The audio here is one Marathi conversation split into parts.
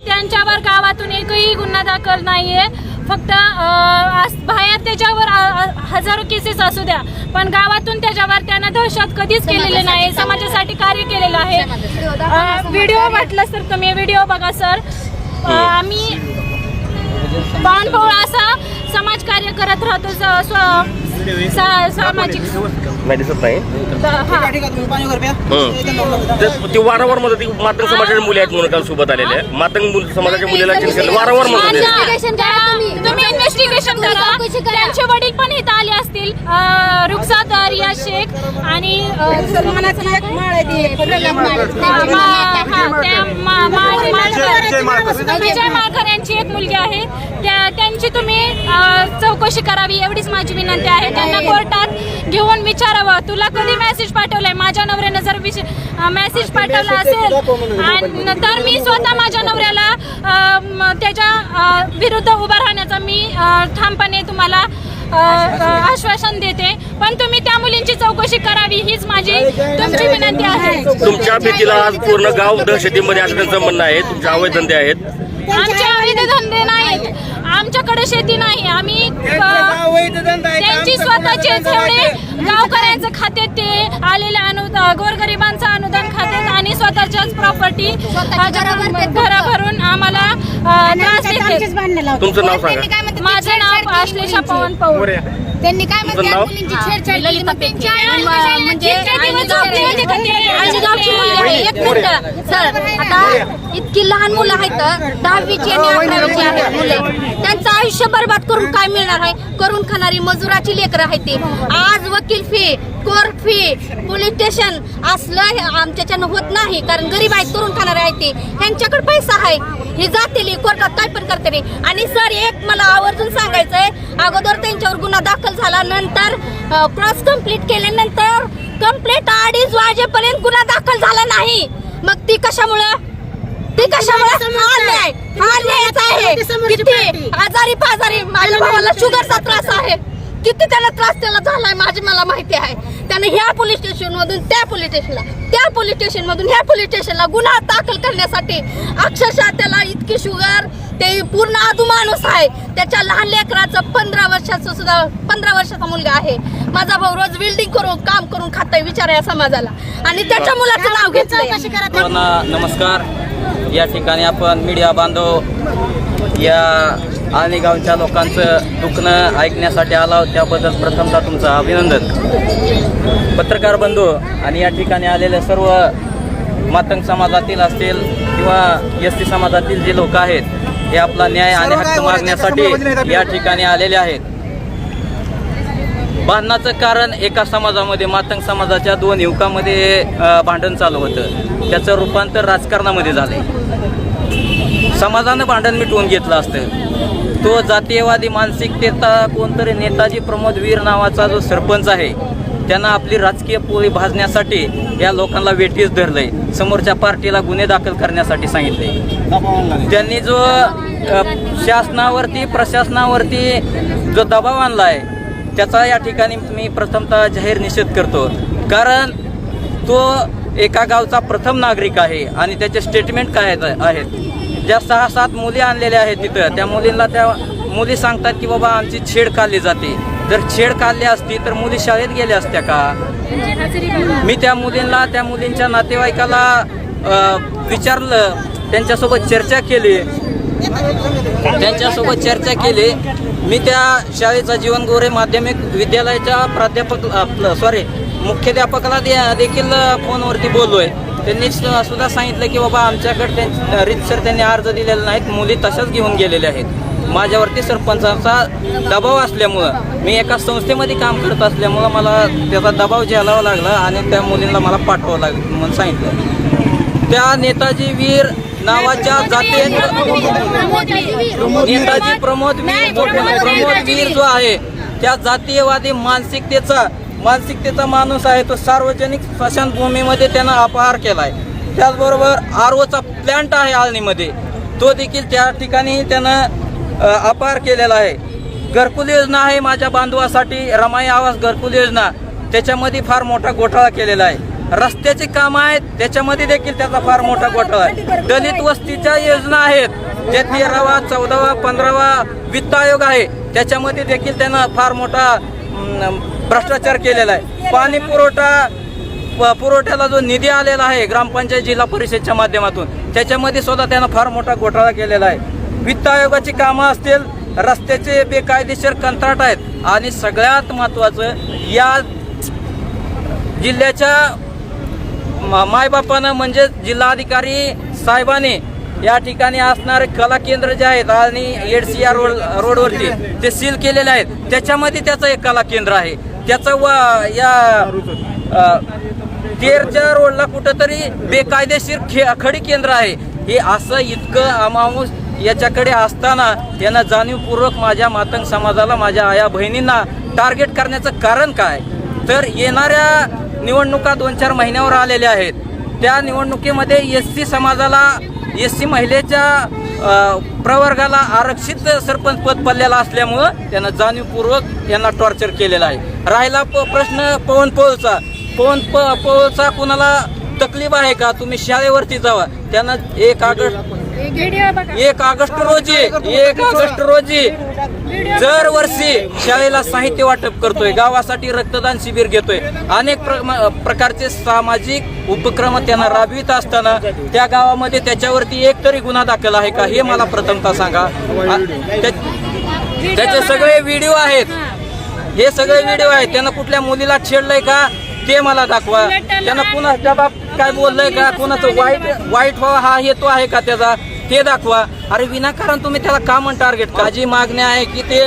त्यांच्यावर गावातून एकही गुन्हा दाखल नाहीये. फक्त बाहेर त्याच्यावर हजारो केसेस असू द्या, पण गावातून त्याच्यावर त्यानं दहशत कधीच केलेले नाही. समाजासाठी कार्य केलेलं आहे. व्हिडिओ वाटलं तर तुम्ही व्हिडिओ बघा सर. आम्ही बाणभाऊ असा समाज कार्य करत राहतो. सामाजिक ते वारंवार म्हणतात मातंग समाजाच्या मुली आहेत म्हणून काल सोबत आलेले आहे. मातंग समाजाच्या मुलीला वारंवार तुम्ही इन्व्हेस्टिगेशन करा. त्यांचे वडील पण इथं आले असतील, रुखसाद रिया शेख आणि विजय माळकर यांची एक मुलगी आहे. त्यांची तुम्ही चौकशी करावी एवढीच माझी विनंती आहे. त्यांना कोर्टात घेऊन विचारावं, तुला कधी मेसेज पाठवलाय. माझ्या नवऱ्यानं जर मेसेज पाठवला असेल तर मी स्वतः माझ्या नवऱ्याला त्याच्या विरुद्ध उभा राहण्याचा मी ठामपणे तुम्हाला आश्वासन देते. पण तुम्ही त्या मुलींची चौकशी करावी हीच माझी तुमची विनंती आहे. तुमच्या भीतीला आज पूर्ण गाव दहशतीमध्ये असल्याचं म्हणणं आहे. तुमचे अवैध धंदे आहेत. आमचे अवैध धंदे नाहीत. आमच्याकडे शेती नाही. आम्ही त्यांची स्वतःचे जेवढे गावकऱ्यांचं खाते ते आलेले अनुदान, गोरगरिबांचं अनुदान खात्यात आणि स्वतःच्याच प्रॉपर्टी घरा भरून आम्हाला त्रास देते. तुमचं नाव सांगा. माझं नाव आश्लेषा पवन पवार. त्यांनी काय मुलींची छेडछाड केली. सर आता इतकी लहान मुलं आहेत, 10वीची आणि 11वीची आहेत मुलं. त्यांचं आयुष्य बर्बाद करून काय मिळणार आहे. करून खाणारी मजुराची लेकरं आहेत ती. आज वकील fee, court fee, police station असलं आमच्याच्यानं होत नाही. कारण गरीब आहेत, करून खाणारे आहेत ते. ह्यांच्याकडे पैसा आहे, हे जातील कोर्टात काय पण करते. आणि सर एक मला आवर्जून सांगायचंय, अगोदर त्यांच्यावर गुन्हा दाखल झाला, नंतर क्रॉस कंप्लीट केल्यानंतर कंप्लीट 2:30 वाजेपर्यंत गुन्हा दाखल झाला नाही. मग ती कशामुळं आहे. किती आजारी पाजारी माझ्या भावाला शुगरचा त्रास आहे. किती त्याला त्रास झालाय मला माहिती आहे. त्याने ह्या पोलीस स्टेशन मधून त्या पोलीस स्टेशनला, त्या पोलीस स्टेशन मधून ह्या पोलीस स्टेशनला गुन्हा दाखल करण्यासाठी अक्षरशः त्याला इतकी शुगर, ते पूर्ण आदू माणूस आहे. त्याच्या लहान लेकराचं 15 वर्षाचा मुलगा आहे. माझा भाऊ रोज वेल्डिंग करून काम करून खाताय. विचार या समाजाला. आणि त्याच्या मुलाचं नाव घेतलंय. नमस्कार. या ठिकाणी आपण मीडिया बांधव या आळणी गावच्या लोकांचं दुखणं ऐकण्यासाठी आला आहोत. त्याबद्दल प्रथमतः तुमचं अभिनंदन. पत्रकार बंधू आणि या ठिकाणी आलेले सर्व मातंग समाजातील असतील किंवा एसटी समाजातील जे लोक आहेत, हे आपला न्याय आणि हक्क मागण्यासाठी या ठिकाणी आलेले आहेत. भांडणाचं कारण एका समाजामध्ये, मातंग समाजाच्या 2 युवकांमध्ये भांडण चालू होतं. त्याचं रूपांतर राजकारणामध्ये झालंय. समाजानं भांडण मिटवून घेतलं असतं. तो जातीयवादी मानसिकतेचा कोणतरी नेताजी प्रमोद वीर नावाचा जो सरपंच आहे, त्यांना आपली राजकीय पोळी भाजण्यासाठी या लोकांना वेठीस धरलंय. समोरच्या पार्टीला गुन्हे दाखल करण्यासाठी सांगितले. त्यांनी जो शासनावरती, प्रशासनावरती जो दबाव आणला आहे, त्याचा या ठिकाणी मी प्रथमतः जाहीर निषेध करतो. कारण तो एका गावचा प्रथम नागरिक आहे आणि त्याचे स्टेटमेंट काय आहेत. ज्या 6-7 मुली आणलेल्या आहेत तिथं, त्या मुलींना त्या मुली सांगतात की बाबा आमची छेड काढली जाते. जर छेड काढली असती तर मुली शाळेत गेल्या असत्या का. मी त्या मुलींना, त्या मुलींच्या नातेवाईकाला विचारलं, त्यांच्यासोबत चर्चा केली. मी त्या शाळेचा जीवन गोरे माध्यमिक विद्यालयाच्या मुख्याध्यापकाला देखील फोनवरती बोललोय. त्यांनी सुद्धा सांगितलं की बाबा आमच्याकडे रीतसर त्यांनी अर्ज दिलेला नाहीत, मुली तशाच घेऊन गेलेल्या आहेत. माझ्यावरती सरपंचाचा दबाव असल्यामुळं, मी एका संस्थेमध्ये काम करत असल्यामुळं मला त्याचा दबाव झेलावा लागला आणि त्या मुलींना मला पाठवावं लागलं म्हणून सांगितलं. त्या नेताजी वीर नावाच्या नेताजी प्रमोद वीर जो आहे, त्या जातीयवादी मानसिकतेचा माणूस आहे. तो सार्वजनिक स्मशानभूमीमध्ये त्यानं अपहार केलाय. त्याचबरोबर आरओचा प्लॅन्ट आहे आळणीमध्ये, तो देखील त्या ठिकाणी त्यानं अपहार केलेला आहे. घरकुल योजना आहे माझ्या बांधवासाठी, रमाई आवास घरकुल योजना, त्याच्यामध्ये फार मोठा घोटाळा केलेला आहे. रस्त्याची कामं आहेत त्याच्यामध्ये देखील त्याचा फार मोठा घोटाळा आहे. दलित वस्तीच्या योजना आहेत जे 13वा 14वा 15वा वित्त आयोग आहे त्याच्यामध्ये देखील त्यानं फार मोठा भ्रष्टाचार केलेला आहे. पाणी पुरवठ्याला जो निधी आलेला आहे ग्रामपंचायत जिल्हा परिषदच्या माध्यमातून त्याच्यामध्ये सुद्धा त्यानं फार मोठा घोटाळा केलेला आहे. वित्त आयोगाची कामं असतील, रस्त्याचे बेकायदेशीर कंत्राट आहेत आणि सगळ्यात महत्त्वाचं या जिल्ह्याच्या मायबापानं म्हणजे जिल्हाधिकारी साहेबांनी या ठिकाणी असणारे कला केंद्र जे आहेत आणि एडसीआर रोडवरती ते सील केलेले आहेत. त्याच्यामध्ये त्याचं एक कला केंद्र आहे. त्याचं या तेरच्या रोडला कुठंतरी बेकायदेशीर खडी केंद्र आहे. हे असं इतकं अमाऊस याच्याकडे असताना त्यांना जाणीवपूर्वक माझ्या मातंग समाजाला, माझ्या आया बहिणींना टार्गेट करण्याचं कारण काय? तर येणाऱ्या निवडणुका 2-4 महिन्यावर आलेल्या आहेत. त्या निवडणुकीमध्ये SC समाजाला, SC महिलेच्या प्रवर्गाला आरक्षित सरपंच पद पडलेला असल्यामुळं त्यांना जाणीवपूर्वक यांना टॉर्चर केलेला आहे. राहिला प्रश्न पवन पवळचा कुणाला तकलीफ आहे का? तुम्ही शाळेवरती जावा. त्यांना 1 ऑगस्ट रोजी दरवर्षी शाळेला साहित्य वाटप करतोय, गावासाठी रक्तदान शिबिर घेतोय, अनेक प्रकारचे सामाजिक उपक्रम त्यांना राबवित असताना त्या गावामध्ये त्याच्यावरती एक तरी गुन्हा दाखल आहे का हे मला प्रथमतः सांगा. त्याचे सगळे व्हिडिओ आहेत, हे सगळे व्हिडिओ आहेत. त्यांना कुठल्या मुलीला छेडलंय का ते मला दाखवा. त्यांना कुणाच्या बाप काय बोललंय का, कुणाचं वाईट व्हावा हा हेतू आहे का त्याचा ते दाखवा. अरे विनाकारण तुम्ही त्याला का म्हणून टार्गेट? माझी मागणी आहे की ते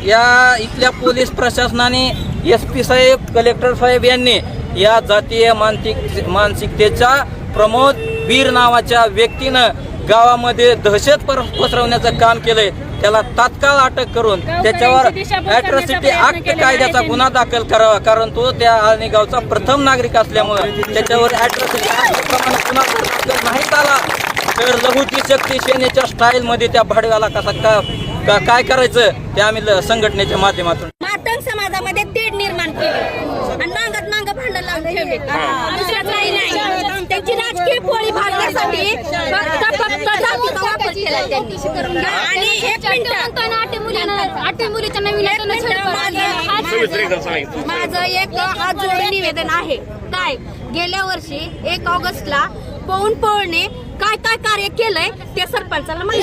या इथल्या पोलीस प्रशासनाने, SP साहेब, कलेक्टर साहेब यांनी या जातीय मानसिकतेच्या प्रमोद वीर नावाच्या व्यक्तीनं गावामध्ये दहशत पसरवण्याचं काम केलंय. त्याला तात्काळ अटक करून त्याच्यावर ॲट्रॉसिटी ऍक्ट कायद्याचा गुन्हा दाखल करावा. कारण तो त्या आळणी गावचा प्रथम नागरिक असल्यामुळे त्याच्यावर ॲट्रॉसिटी ऍक्ट प्रमाणे गुन्हा दाखल नाही झाला तर लघुची शक्ती सेनेच्या स्टाईलमध्ये त्या भाडव्याला काय करायचं ते आम्ही संघटनेच्या माध्यमातून मातंग समाजामध्ये तेढ निर्माण केली आणि मागं भांडण लावून ठेवले. दुसरं काही नाही. त्यांची राजकीय पोळी भागण्यासाठी फक्त जातीचा वापर केला त्यांनी. आणि एक मिनिट, माझं एक हात जोडून निवेदन आहे. काय गेल्या वर्षी 1 ऑगस्टला पवन पवळने काय काय कार्य केलंय ते सरपंचाला माहिती.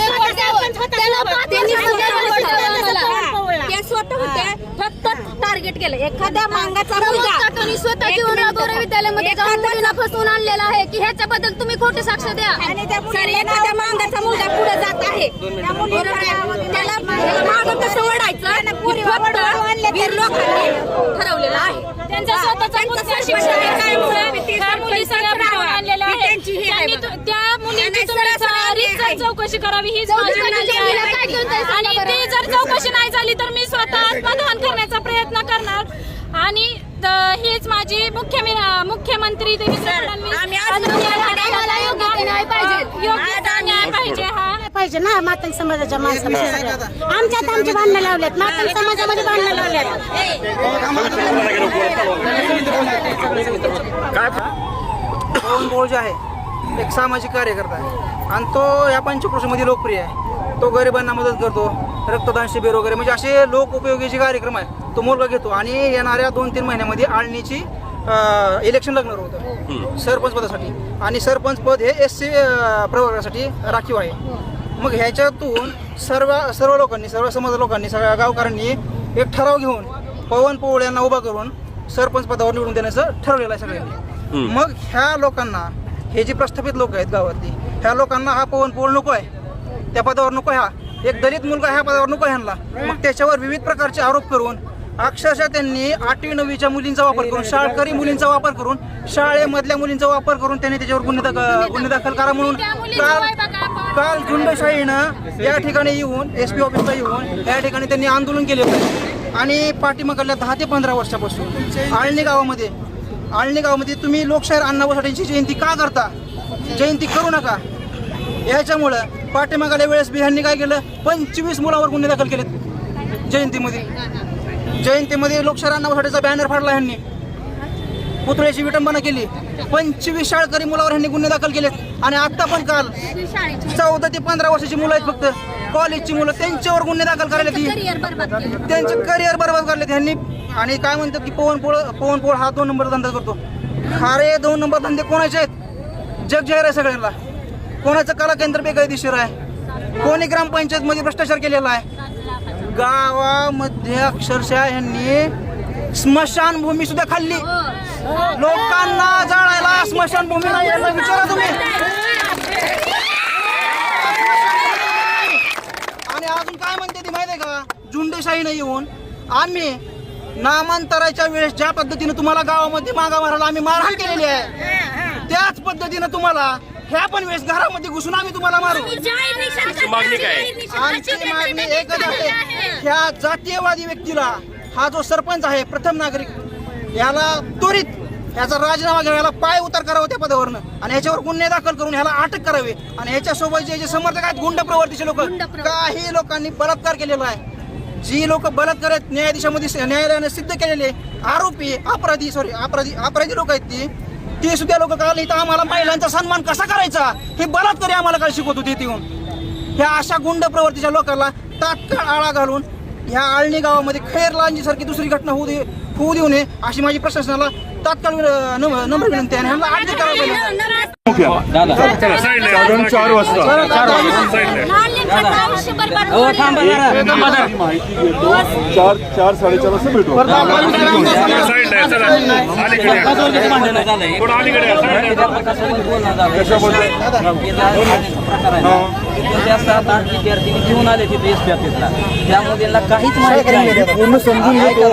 ते स्वतः होते, फक्त टार्गेट केलं. एखाद्या मांगाचा मुलगा स्वतः जीवनराबोरा विद्यालयामध्ये मुलीला फसवून आणलेला आहे की ह्याच्याबद्दल तुम्ही खोटे साक्ष द्या. एखाद्या मांगाचा मुलगा पुढे जात आहे, त्याला मागं कसं ओढायचं फक्त वीर लोकांनी ठरवलेलं आहे. त्यांचा स्वतःचा शिक्षण आहे. मुली सगळ्या पळवून आणलेल्या आहेत. त्या मुलीची तुम्ही चौकशी करावी हीच माझी विनंती आहे. आणि ती जर चौकशी नाही झाली तर मी स्वतः आत्मदहन करण्याचा प्रयत्न करणार. आणि हीच माझी मुख्यमंत्री देवेंद्र फडणवीस पाहिजे ना. मातंग समाजाच्या माणसाला आमच्यात आमचे भांडणं लावलेत, मातंग समाजामध्ये भांडणं लावलेत. पवन पवळ जे आहे एक सामाजिक कार्यकर्ता आहे आणि तो या पंचक्रोशीमध्ये लोकप्रिय आहे. तो गरिबांना मदत करतो, रक्तदान शिबिर वगैरे म्हणजे असे लोक उपयोगी जे कार्यक्रम आहे तो मुलगा घेतो. आणि येणाऱ्या 2-3 महिन्यामध्ये आळणीची इलेक्शन लागणार होतं सरपंच पदासाठी आणि सरपंच पद हे SC प्रवर्गासाठी राखीव आहे. मग ह्याच्यातून सर्व लोकांनी, सर्व समाज लोकांनी, सगळ्या गावकऱ्यांनी एक ठराव घेऊन पवन पवळ यांना उभा करून सरपंच पदावर निवडून देण्याचं ठरवलेलं आहे सगळ्यांनी. मग ह्या लोकांना, हे जे प्रस्थापित लोक आहेत गावातली, ह्या लोकांना हा पवन पवळ नको आहे, त्या पदावर नको आहे, हा एक दलित मुलगा ह्या पदावर नको ह्यांना. मग त्याच्यावर विविध प्रकारचे आरोप करून अक्षरशः त्यांनी 8वी 9वीच्या मुलींचा वापर करून, शाळकरी मुलींचा वापर करून, शाळेमधल्या मुलींचा वापर करून त्यांनी त्याच्यावर गुन्हे दाखल करा म्हणून काल झुंडशाहीनं या ठिकाणी येऊन SP ऑफिसला येऊन या ठिकाणी त्यांनी आंदोलन केले होते. आणि पाठीमागल्या 10 ते 15 वर्षापासून आळणी गावामध्ये तुम्ही लोकशाहीर अण्णाभाऊ साठेंची जयंती का करता? जयंती करू नका. ह्याच्यामुळं पाठीमागल्या वेळेस बिहारनी काय केलं, 25 मुलावर गुन्हे दाखल केलेत जयंतीमध्ये लोकशाहीर अण्णाभाऊ साठेचा बॅनर फाडला ह्यांनी, पुतळ्याची विटंबना केली. 25 शाळकरी मुलावर ह्यांनी गुन्हे दाखल केलेत आणि आता पण काल 14 ते 15 वर्षाची मुलं आहेत फक्त कॉलेजची मुलं, त्यांच्यावर गुन्हे दाखल करायला त्यांचे करिअर बरबाद करले ह्यांनी. आणि काय म्हणतात की पवनपोळ हा 2 नंबर धंदा करतो. अरे 2 नंबर धंदे कोणाचे आहेत? जग जाहीर आहे सगळ्यांना. कोणाचं कला केंद्र बेकायदेशीर आहे, कोणी ग्रामपंचायत मध्ये भ्रष्टाचार केलेला आहे. गावामध्ये अक्षरशः यांनी स्मशानभूमी सुद्धा खाल्ली. लोकांना जाळायला स्मशानभूमी नाही याला विचारा तुम्ही. आणि अजून काय म्हणते ती माहिती आहे का? झुंडेशाहीने येऊन आम्ही नामांतराच्या वेळेस ज्या पद्धतीने तुम्हाला गावामध्ये मागा मारायला आम्ही मारहाण केलेली आहे, त्याच पद्धतीने तुम्हाला ह्या पण वेळेस घरामध्ये घुसून आम्ही तुम्हाला मारू. मागणी काय? आमची मागणी एकच आहे, ह्या जातीयवादी व्यक्तीला, हा जो सरपंच आहे प्रथम नागरिक, याला त्वरित याचा राजीनामा घ्यावा, याला पाय उतार करावा त्या पदावरनं आणि ह्याच्यावर गुन्हे दाखल करून ह्याला अटक करावी. आणि ह्याच्यासोबत जे समर्थक आहेत गुंड प्रवृत्तीचे लोक, काही लोकांनी बलात्कार केलेला आहे. जी लोक बलात्कार आहेत न्यायाधीशामध्ये न्यायालयाने सिद्ध केलेले अपराधी लोक आहेत ती सुद्धा लोक काल इथं आम्हाला महिलांचा सन्मान कसा करायचा हे बलात्कारी आम्हाला काय शिकवत होते. येऊन ह्या अशा गुंड प्रवृत्तीच्या लोकांना तात्काळ आळा घालून ह्या आळणी गावामध्ये खैरलांजी सारखी दुसरी घटना होऊ देऊ नये अशी माझी प्रशासनाला तात्काळ नम्र विनंती आहे. ह्यांना अटक करावी. साधारण 4 वाजता माहिती घेतो. 4-4:30 वाजता भेटू. विद्यार्थी घेऊन आले तिथे एस पी ऑफिसला, त्यामध्ये काहीच माहिती नाही. पूर्ण समजून घेतो.